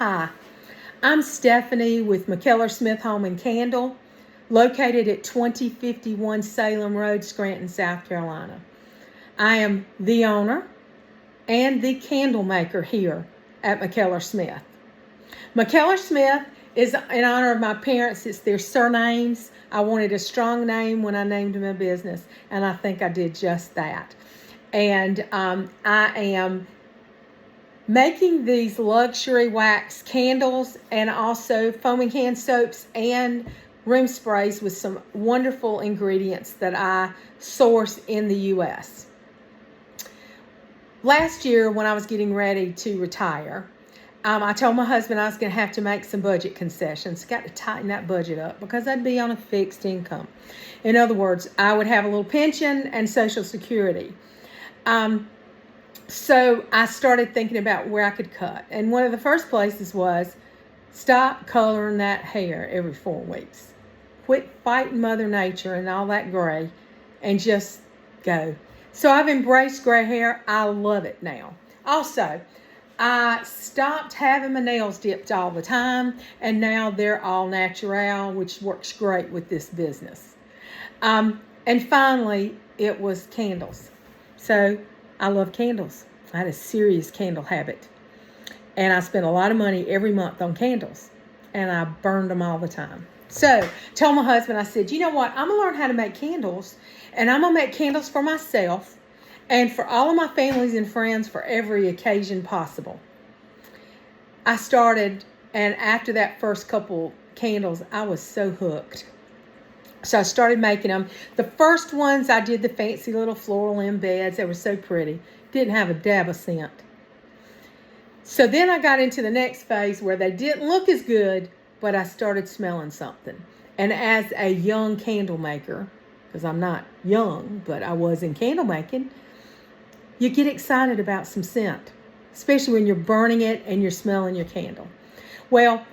Hi, I'm Stephanie with McKellar Smith Home and Candle, located at 2051 Salem Road, Scranton, South Carolina. I am the owner and the candle maker here at McKellar Smith. McKellar Smith is in honor of my parents. It's their surnames. I wanted a strong name when I named my business, and I think I did just that. And I am making these luxury wax candles and also foaming hand soaps and room sprays with some wonderful ingredients that I source in the U.S. Last year, when I was getting ready to retire, I told my husband I was going to have to make some budget concessions. Got to tighten that budget up because I'd be on a fixed income. In other words, I would have a little pension and Social Security. So I started thinking about where I could cut. And one of the first places was stop coloring that hair every 4 weeks. Quit fighting Mother Nature and all that gray and just go. So I've embraced gray hair. I love it now. Also, I stopped having my nails dipped all the time, and now they're all natural, which works great with this business. And finally, it was candles. So I love candles. I had a serious candle habit, and I spent a lot of money every month on candles, and I burned them all the time. So told my husband, I said, you know what? I'm going to learn how to make candles, and I'm going to make candles for myself and for all of my families and friends for every occasion possible. I started, and after that first couple candles, I was so hooked. So I started making them. The first ones, I did the fancy little floral embeds. They were so pretty. Didn't have a dab of scent. So then I got into the next phase where they didn't look as good, but I started smelling something. And as a young candle maker, because I'm not young, but I was in candle making, you get excited about some scent, especially when you're burning it and you're smelling your candle. Well,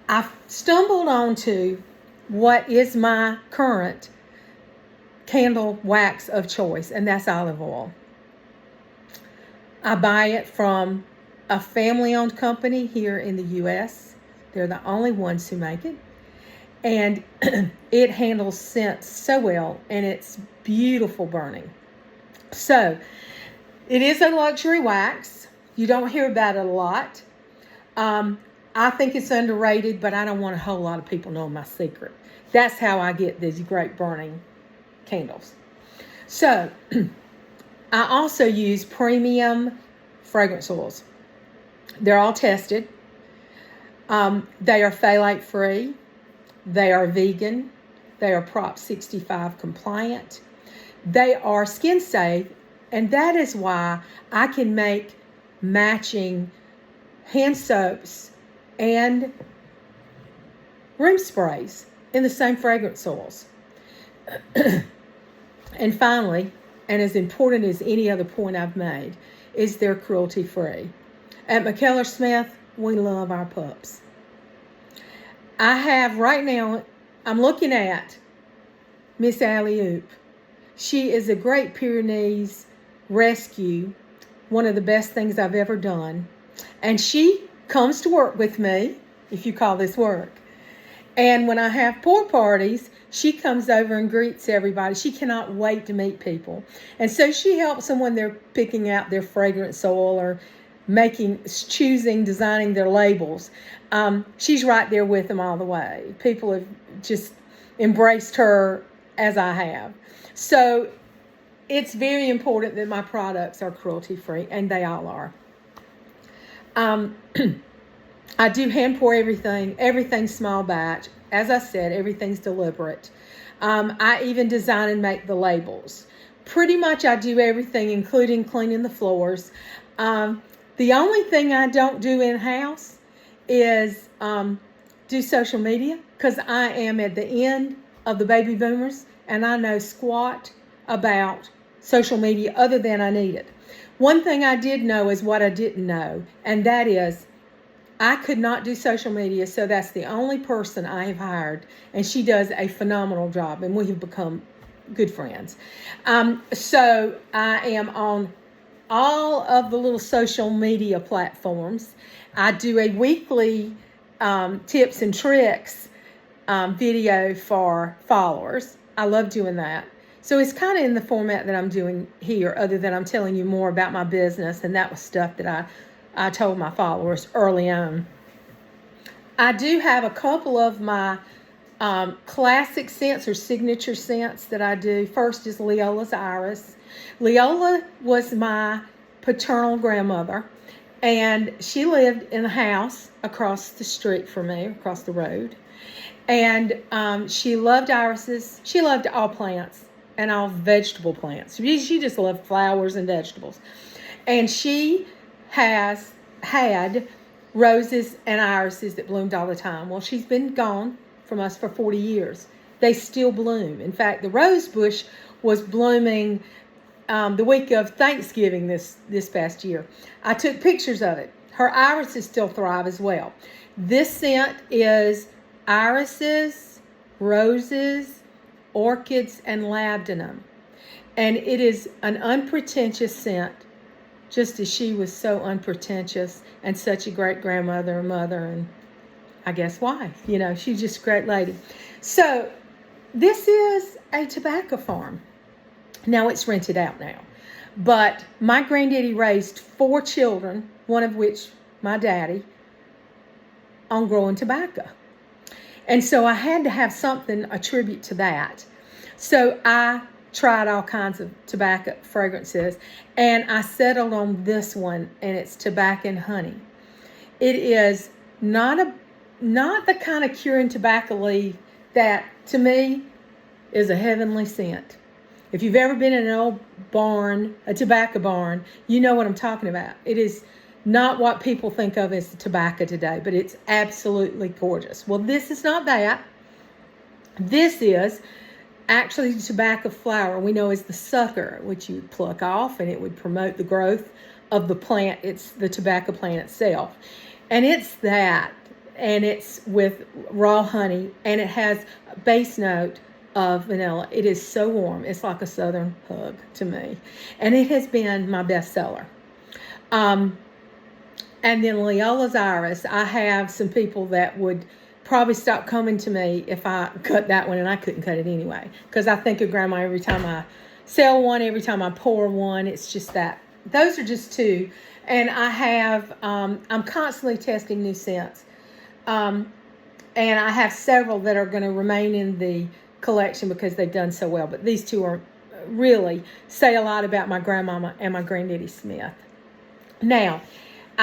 I stumbled onto what is my current candle wax of choice, and that's olive oil. I buy it from a family-owned company here in the U.S. They're the only ones who make it. And it handles scent so well, and it's beautiful burning. So, it is a luxury wax. You don't hear about it a lot. I think it's underrated, but I don't want a whole lot of people knowing my secret. That's how I get these great burning candles. So, I also use premium fragrance oils. They're all tested. They are phthalate free. They are vegan. They are Prop 65 compliant. They are skin safe, and that is why I can make matching hand soaps and room sprays in the same fragrance oils. And finally, and as important as any other point I've made, is they're cruelty free. At McKellar Smith, we love our pups. I have right now, I'm looking at Miss Allie. She is a Great Pyrenees rescue, one of the best things I've ever done. And she comes to work with me, if you call this work. And when I have pour parties, she comes over and greets everybody. She cannot wait to meet people. And so she helps them when they're picking out their fragrance oil or choosing, designing their labels. She's right there with them all the way. People have just embraced her as I have. So it's very important that my products are cruelty-free, and they all are. I do hand pour everything. Everything's small batch. As I said, everything's deliberate. I even design and make the labels. Pretty much I do everything, including cleaning the floors. The only thing I don't do in-house is do social media, because I am at the end of the baby boomers, and I know squat about social media other than I need it. One thing I did know is what I didn't know, and that is I could not do social media, so that's the only person I have hired, and she does a phenomenal job, and we have become good friends. So I am on all of the little social media platforms. I do a weekly tips and tricks video for followers. I love doing that. So it's kind of in the format that I'm doing here, other than I'm telling you more about my business, and that was stuff that I told my followers early on. I do have a couple of my classic scents or signature scents that I do. First is Leola's Iris. Leola was my paternal grandmother, and she lived in a house across the street from me, across the road. And she loved irises. She loved all plants and all vegetable plants. She just loved flowers and vegetables. And she has had roses and irises that bloomed all the time. Well, she's been gone from us for 40 years. They still bloom. In fact, the rose bush was blooming the week of Thanksgiving this past year. I took pictures of it. Her irises still thrive as well. This scent is irises, roses, orchids, and labdanum. And it is an unpretentious scent, just as she was so unpretentious and such a great grandmother and mother and I guess wife. You know, she's just a great lady. So this is a tobacco farm. Now it's rented out now. But my granddaddy raised 4 children, one of which my daddy, on growing tobacco. And so I had to have something attribute to that. So I tried all kinds of tobacco fragrances, and I settled on this one, and it's tobacco and honey. It is not the kind of curing tobacco leaf that, to me, is a heavenly scent. If you've ever been in an old barn, a tobacco barn, you know what I'm talking about. It is not what people think of as tobacco today, but it's absolutely gorgeous. Well, this is not that. This is actually tobacco flower we know is the sucker, which you would pluck off, and it would promote the growth of the plant. It's the tobacco plant itself. And it's that, and it's with raw honey, and it has a base note of vanilla. It is so warm. It's like a southern hug to me. And it has been my best seller. And then Leola's Iris, I have some people that would probably stop coming to me if I cut that one, and I couldn't cut it anyway. Because I think of Grandma every time I sell one, every time I pour one. It's just that. Those are just 2. And I have, I'm constantly testing new scents. And I have several that are going to remain in the collection because they've done so well. But these 2 are really say a lot about my grandmama and my granddaddy Smith. Now,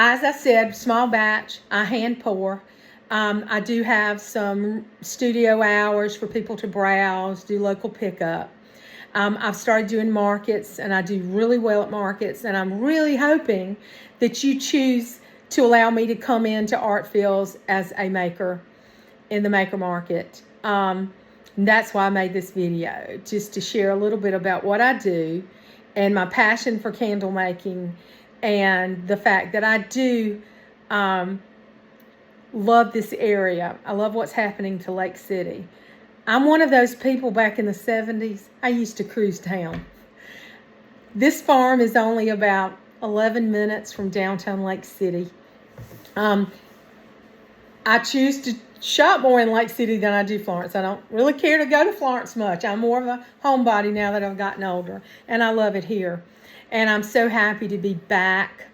as I said, small batch, I hand pour. I do have some studio hours for people to browse, do local pickup. I've started doing markets, and I do really well at markets, and I'm really hoping that you choose to allow me to come into Artfields as a maker in the maker market. That's why I made this video, just to share a little bit about what I do and my passion for candle making, and the fact that I do love this area. I love what's happening to Lake City. I'm one of those people back in the 70s. I used to cruise town. This farm is only about 11 minutes from downtown Lake City. I choose to shop more in Lake City than I do Florence. I don't really care to go to Florence much. I'm more of a homebody now that I've gotten older, and I love it here. And I'm so happy to be back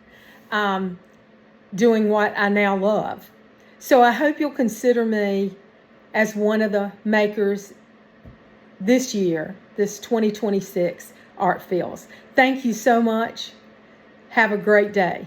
doing what I now love. So I hope you'll consider me as one of the makers this year, this 2026 Artfields. Thank you so much. Have a great day.